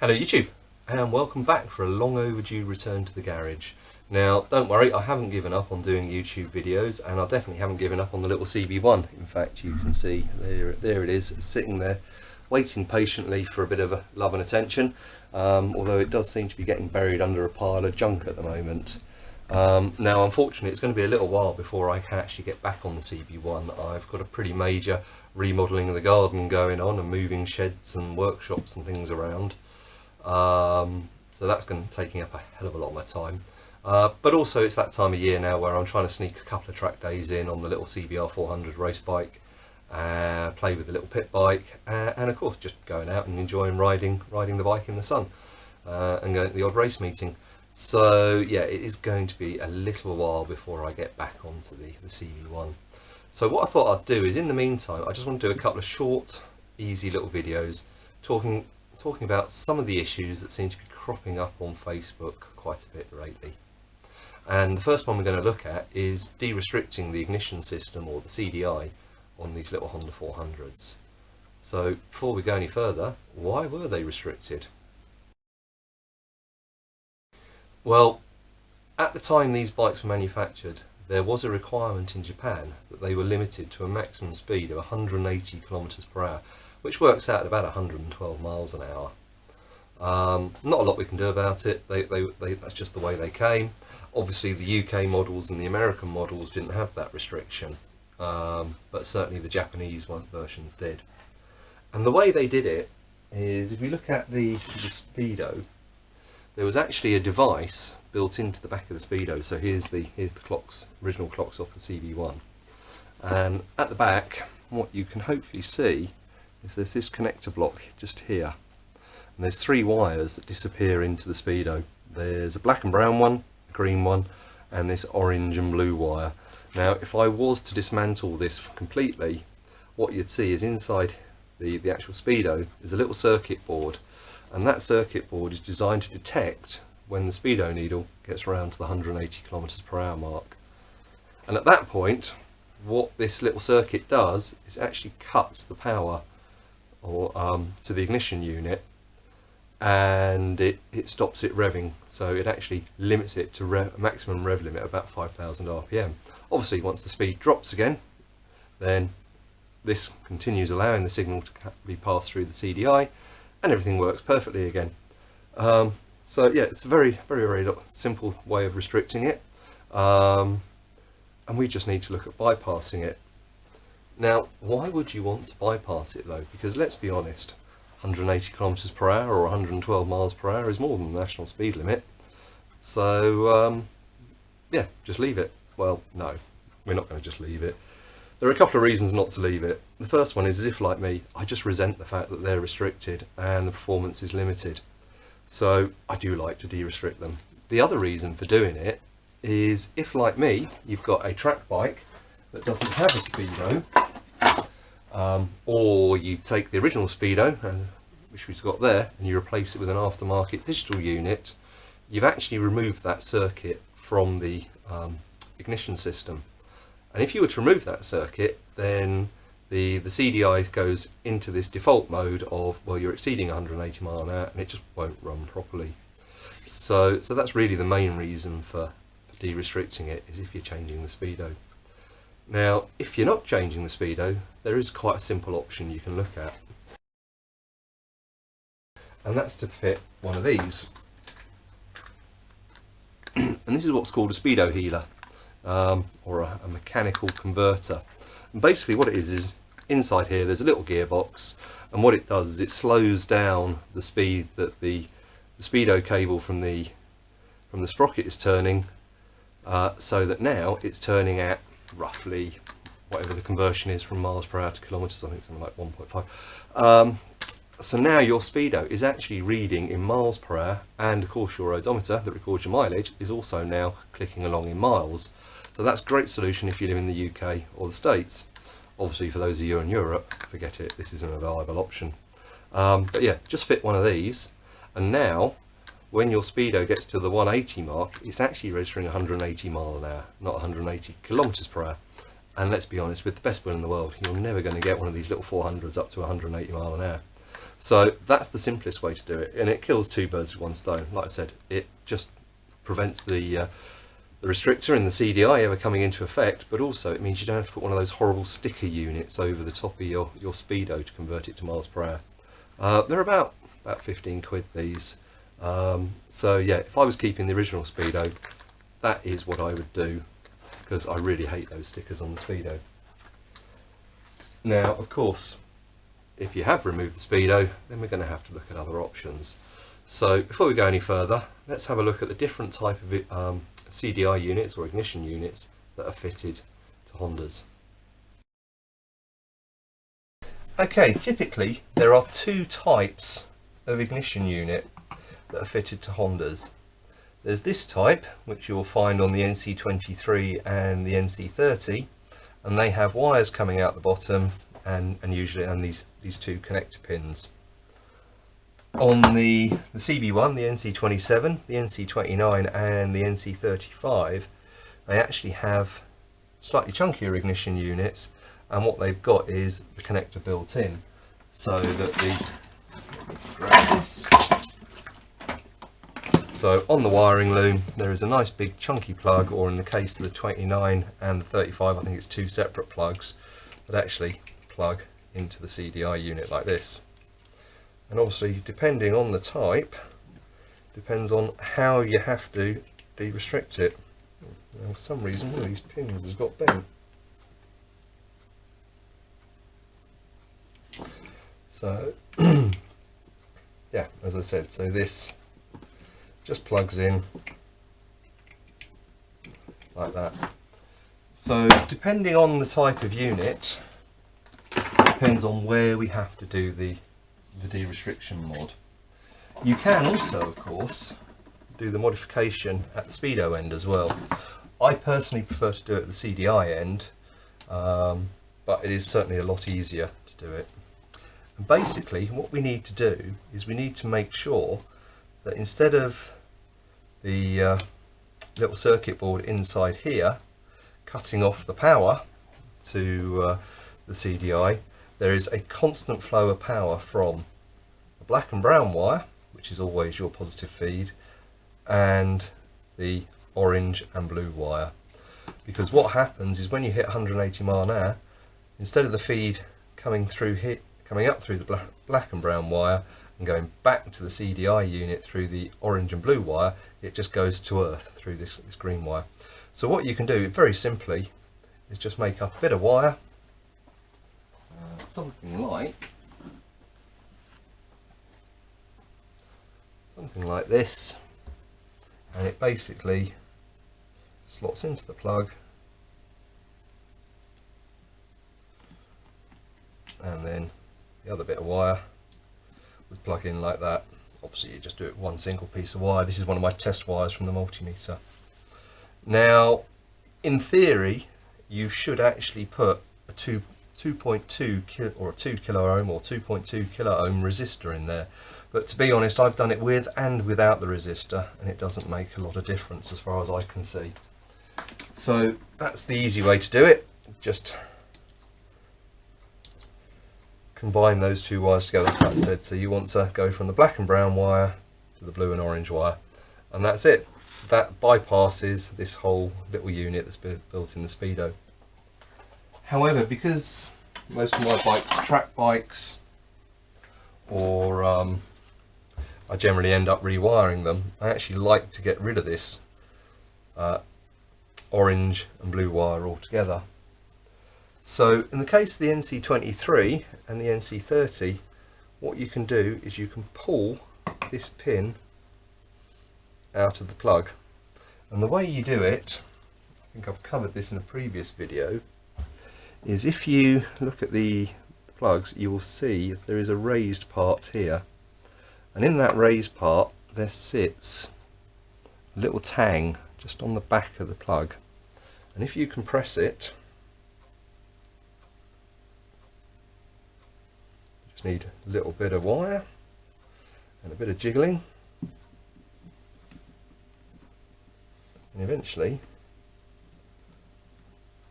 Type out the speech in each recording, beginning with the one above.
Hello YouTube, and welcome back for a long overdue return to the garage. Now don't worry, I haven't given up on doing YouTube videos, and I definitely haven't given up on the little CB1. In fact, you can see there it is, sitting there waiting patiently for a bit of love and attention, although it does seem to be getting buried under a pile of junk at the moment. Now unfortunately it's going to be a little while before I can actually get back on the CB1. I've got a pretty major remodelling of the garden going on and moving sheds and workshops and things around. So that's going to be taking up a hell of a lot of my time, but also it's that time of year now where I'm trying to sneak a couple of track days in on the little CBR 400 race bike, play with the little pit bike, and of course just going out and enjoying riding the bike in the sun, and going to the odd race meeting. So yeah, it is going to be a little while before I get back onto the CB1. So what I thought I'd do is, in the meantime, I just want to do a couple of short easy little videos talking about some of the issues that seem to be cropping up on Facebook quite a bit lately. And the first one we're going to look at is de-restricting the ignition system, or the CDI, on these little Honda 400s. So before we go any further, why were they restricted? Well, at the time these bikes were manufactured, there was a requirement in Japan that they were limited to a maximum speed of 180 kilometers per hour, which works out at about 112 miles an hour. Not a lot we can do about it. That's just the way they came. Obviously the UK models and the American models didn't have that restriction, but certainly the Japanese versions did. And the way they did it is, if you look at the Speedo, there was actually a device built into the back of the Speedo. So here's the clocks, original clocks off the CB1, and at the back what you can hopefully see is there's this connector block just here, and there's three wires that disappear into the Speedo. There's a black and brown one, a green one, and this orange and blue wire. Now if I was to dismantle this completely, what you'd see is inside the actual Speedo is a little circuit board, and that circuit board is designed to detect when the Speedo needle gets around to the 180 kilometers per hour mark. And at that point, what this little circuit does is actually cuts the power to the ignition unit, and it stops it revving. So it actually limits it to a maximum rev limit of about 5,000 RPM. Obviously once the speed drops again, then this continues allowing the signal to be passed through the CDI, and everything works perfectly again. So yeah, it's a very simple way of restricting it, and we just need to look at bypassing it. Now, why would you want to bypass it though? Because let's be honest, 180 kilometers per hour or 112 miles per hour is more than the national speed limit. So yeah, just leave it. Well, no, we're not going to just leave it. There are a couple of reasons not to leave it. The first one is, if like me, I just resent the fact that they're restricted and the performance is limited. So I do like to de-restrict them. The other reason for doing it is, if like me, you've got a track bike that doesn't have a Speedo, or you take the original Speedo, which we've got there, and you replace it with an aftermarket digital unit, you've actually removed that circuit from the ignition system. And if you were to remove that circuit, then the CDI goes into this default mode of, well, you're exceeding 180 miles an hour, and it just won't run properly. So that's really the main reason for de-restricting it, is if you're changing the Speedo. Now, if you're not changing the Speedo, there is quite a simple option you can look at, and that's to fit one of these. And this is what's called a Speedo healer, or a mechanical converter. And basically what it is inside here there's a little gearbox, and what it does is it slows down the speed that the Speedo cable from the sprocket is turning, so that now it's turning at roughly whatever the conversion is from miles per hour to kilometers. I think something like 1.5. So now your Speedo is actually reading in miles per hour, and of course your odometer that records your mileage is also now clicking along in miles. So that's a great solution if you live in the UK or the States. Obviously for those of you in Europe, forget it, this isn't a viable option. But yeah, just fit one of these, and now when your Speedo gets to the 180 mark, it's actually registering 180 miles an hour, not 180 kilometers per hour. And let's be honest, with the best will in the world, you're never going to get one of these little 400s up to 180 miles an hour. So that's the simplest way to do it, and it kills two birds with one stone. Like I said, it just prevents the restrictor in the CDI ever coming into effect, but also it means you don't have to put one of those horrible sticker units over the top of your speedo to convert it to miles per hour. They're about 15 quid these. So yeah, if I was keeping the original speedo, that is what I would do, because I really hate those stickers on the speedo. Now, of course, if you have removed the speedo, then we're going to have to look at other options. So before we go any further, let's have a look at the different type of CDI units or ignition units that are fitted to Hondas. Okay, typically there are two types of ignition unit that are fitted to Hondas. There's this type, which you'll find on the NC23 and the NC30, and they have wires coming out the bottom and usually these two connector pins. On the CB1, the NC27, the NC29 and the NC35, they actually have slightly chunkier ignition units, and what they've got is the connector built in, so that grab this. So on the wiring loom there is a nice big chunky plug, or in the case of the 29 and the 35 I think it's two separate plugs that actually plug into the CDI unit like this. And obviously, depending on the type, depends on how you have to de-restrict it. And for some reason one of these pins has got bent. So yeah, as I said, so this just plugs in like that. So depending on the type of unit, depends on where we have to do the de-restriction mod. You can also, of course, do the modification at the speedo end as well. I personally prefer to do it at the CDI end, but it is certainly a lot easier to do it. And basically what we need to do is we need to make sure that instead of the little circuit board inside here cutting off the power to the CDI, there is a constant flow of power from the black and brown wire, which is always your positive feed, and the orange and blue wire. Because what happens is when you hit 180 mile an hour, instead of the feed coming up through the black and brown wire and going back to the CDI unit through the orange and blue wire, it just goes to earth through this green wire. So what you can do very simply is just make up a bit of wire, something like this, and it basically slots into the plug, and then the other bit of wire would plug in like that. Obviously you just do it with one single piece of wire. This is one of my test wires from the multimeter. Now in theory you should actually put a 2.2 or a 2 kilo ohm or 2.2 kilo ohm resistor in there, but to be honest I've done it with and without the resistor and it doesn't make a lot of difference as far as I can see. So that's the easy way to do it. Just combine those two wires together, like I said. So you want to go from the black and brown wire to the blue and orange wire, and that's it. That bypasses this whole little unit that's built in the speedo. However, because most of my bikes are track bikes, or I generally end up rewiring them, I actually like to get rid of this orange and blue wire altogether. So in the case of the NC23 and the NC30, what you can do is you can pull this pin out of the plug, and the way you do it, I think I've covered this in a previous video, is if you look at the plugs you will see there is a raised part here, and in that raised part there sits a little tang just on the back of the plug, and if you compress it, you just need a little bit of wire and a bit of jiggling, and eventually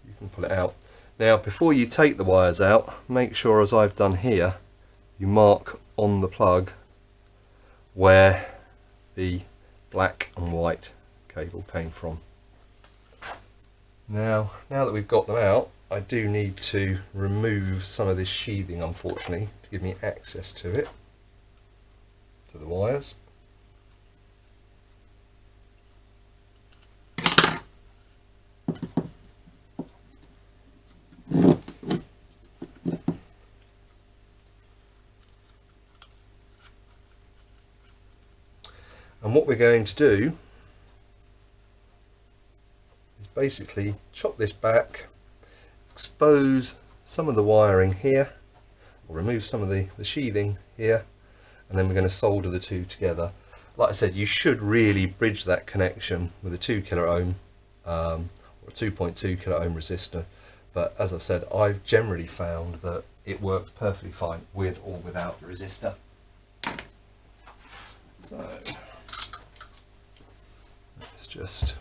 you can pull it out. Now before you take the wires out, make sure, as I've done here, you mark on the plug where the black and white cable came from. Now that we've got them out, I do need to remove some of this sheathing, unfortunately, to give me access to it, to the wires. And what we're going to do is basically chop this back, expose some of the wiring here, or remove some of the sheathing here, and then we're going to solder the two together. Like I said, you should really bridge that connection with a 2 kilo ohm or 2.2 kilo ohm resistor, but as I've said, I've generally found that it works perfectly fine with or without the resistor. So let's just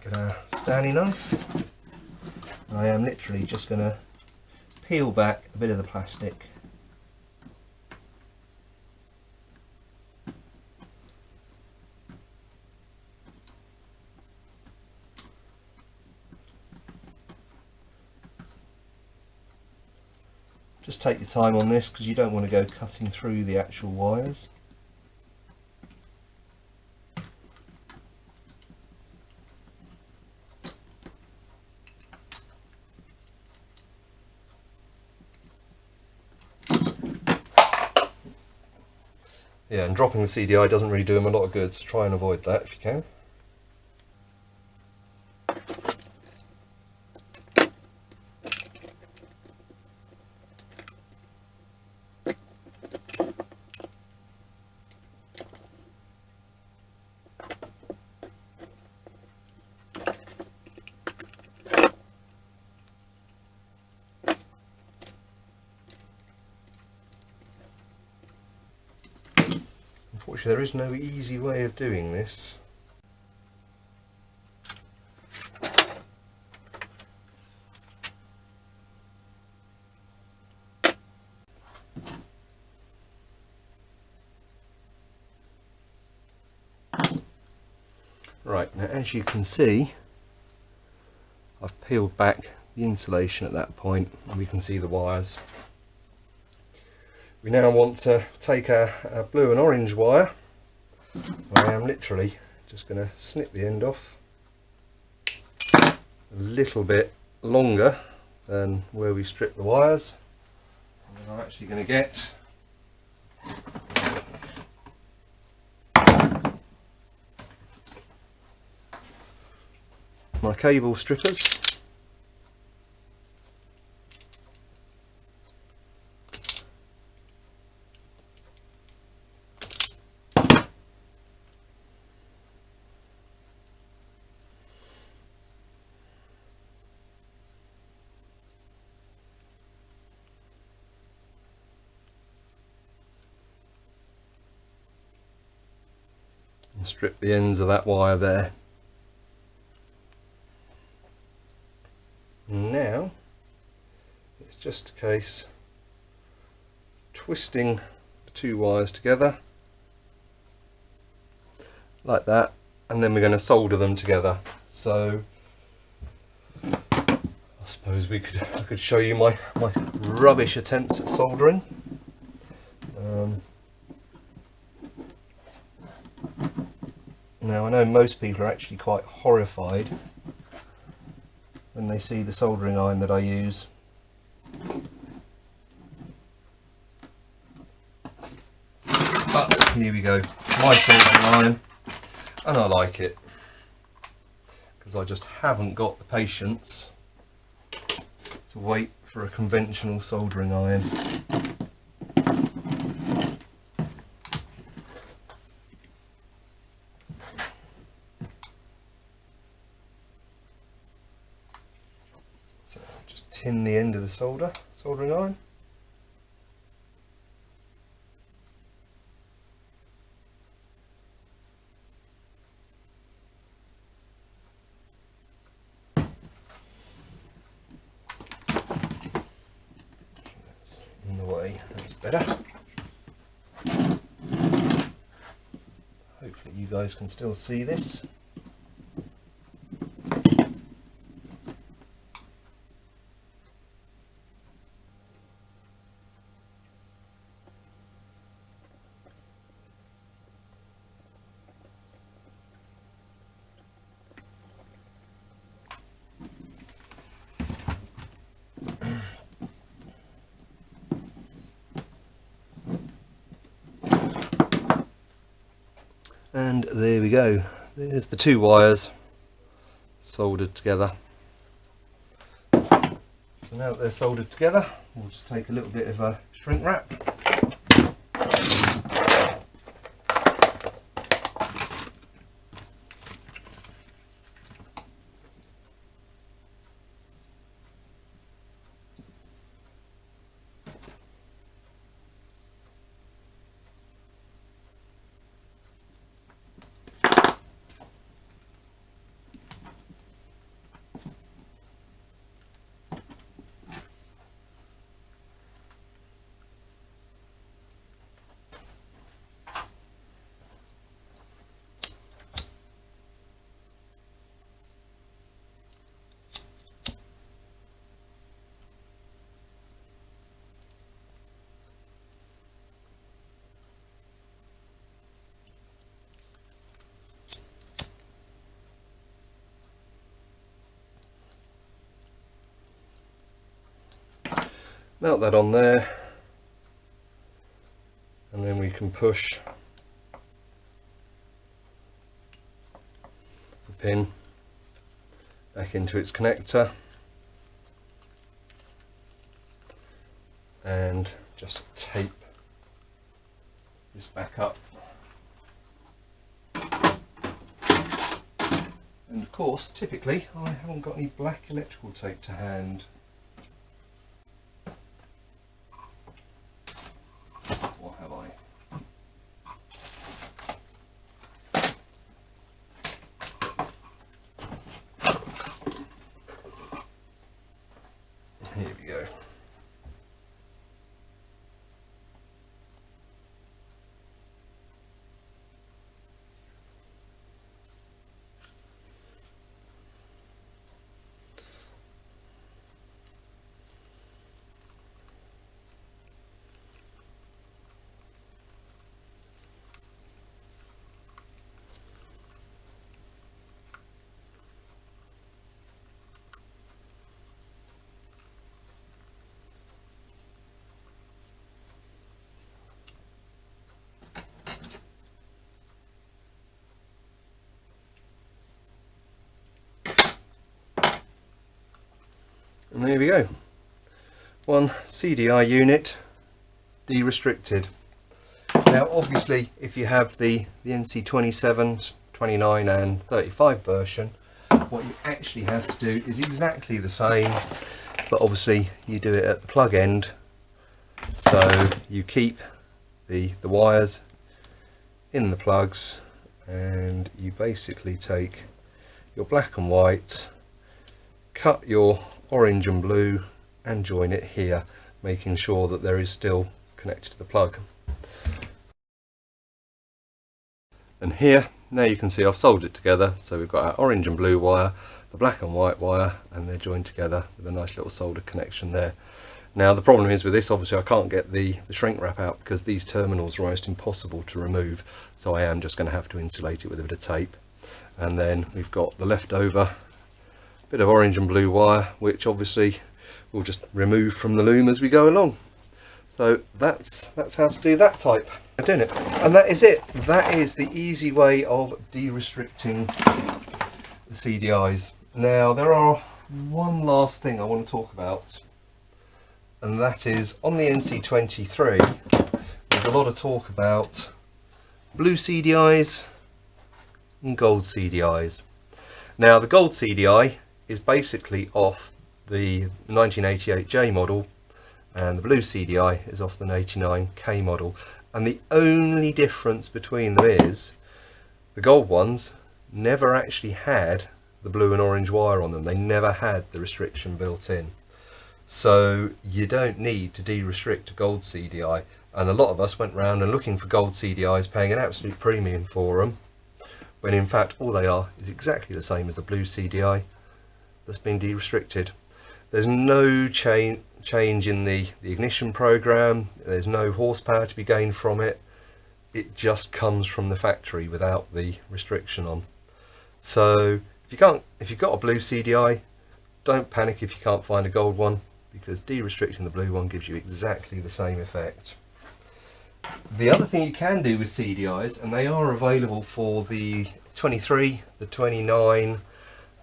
get our Stanley knife. I am literally just going to peel back a bit of the plastic. Just take your time on this because you don't want to go cutting through the actual wires. Yeah, and dropping the CDI doesn't really do them a lot of good, so try and avoid that if you can. Unfortunately, there is no easy way of doing this. Right, now as you can see, I've peeled back the insulation at that point and we can see the wires. We now want to take our blue and orange wire. I am literally just going to snip the end off a little bit longer than where we stripped the wires. And then I'm actually going to get my cable strippers. And strip the ends of that wire there. Now it's just a case of twisting the two wires together like that, and then we're going to solder them together. So I suppose I could show you my rubbish attempts at soldering. Now I know most people are actually quite horrified when they see the soldering iron that I use. But here we go, my soldering iron, and I like it because I just haven't got the patience to wait for a conventional soldering iron. So just tin the end of the soldering iron. better. Hopefully you guys can still see this. And there we go, there's the two wires soldered together. So now that they're soldered together, we'll just take a little bit of a shrink wrap. Mount that on there, and then we can push the pin back into its connector and just tape this back up. And of course, typically I haven't got any black electrical tape to hand. Or have I? Here we go. And there we go, one CDI unit de-restricted. Now obviously if you have the NC27, 29 and 35 version, what you actually have to do is exactly the same, but obviously you do it at the plug end. So you keep the wires in the plugs, and you basically take your black and white, cut your orange and blue and join it here, making sure that there is still connected to the plug. And here, now you can see I've soldered it together, so we've got our orange and blue wire, the black and white wire, and they're joined together with a nice little solder connection there. Now the problem is with this, obviously I can't get the shrink wrap out because these terminals are almost impossible to remove, so I am just going to have to insulate it with a bit of tape. And then we've got the leftover bit of orange and blue wire, which obviously we'll just remove from the loom as we go along. So that's how to do that type of doing it, and that is it. That is the easy way of de-restricting the CDIs. Now there are one last thing I want to talk about, and that is on the NC23 there's a lot of talk about blue CDIs and gold CDIs. Now the gold CDI is basically off the 1988J model, and the blue CDI is off the 89K model, and the only difference between them is the gold ones never actually had the blue and orange wire on them. They never had the restriction built in. So you don't need to de-restrict a gold CDI. And a lot of us went round and looking for gold CDIs, paying an absolute premium for them, when in fact all they are is exactly the same as the blue CDI that's been de-restricted. There's no change in the ignition program, there's no horsepower to be gained from it, it just comes from the factory without the restriction on. So if you've got a blue CDI, don't panic if you can't find a gold one, because de-restricting the blue one gives you exactly the same effect. The other thing you can do with CDIs, and they are available for the 23, the 29,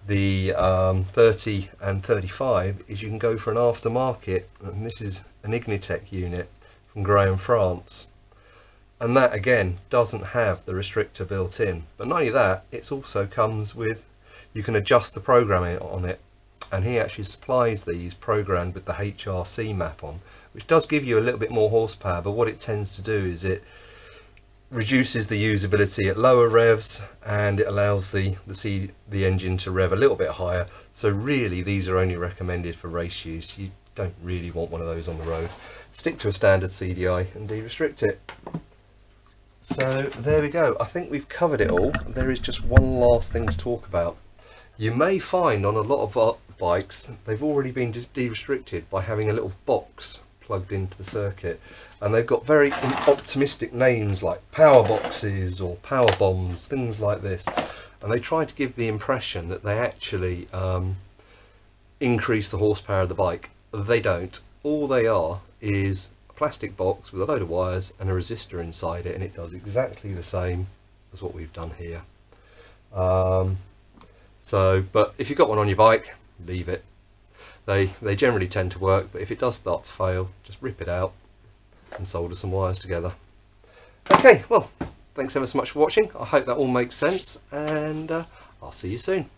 the 30 and 35, is you can go for an aftermarket, and this is an Ignitec unit from Graham, France. And that again doesn't have the restrictor built in, but not only that, it also comes with, you can adjust the programming on it, and he actually supplies these programmed with the HRC map on, which does give you a little bit more horsepower, but what it tends to do is it reduces the usability at lower revs, and it allows the engine to rev a little bit higher. So really these are only recommended for race use. You don't really want one of those on the road. Stick to a standard CDI and de-restrict it. So there we go. I think we've covered it all. There is just one last thing to talk about. You may find on a lot of bikes they've already been de-restricted by having a little box plugged into the circuit, and they've got very optimistic names like power boxes or power bombs, things like this, and they try to give the impression that they actually increase the horsepower of the bike. They don't. All they are is a plastic box with a load of wires and a resistor inside it, and it does exactly the same as what we've done here. But if you've got one on your bike, leave it. They generally tend to work, but if it does start to fail, just rip it out and solder some wires together. Okay, well, thanks ever so much for watching. I hope that all makes sense, and I'll see you soon.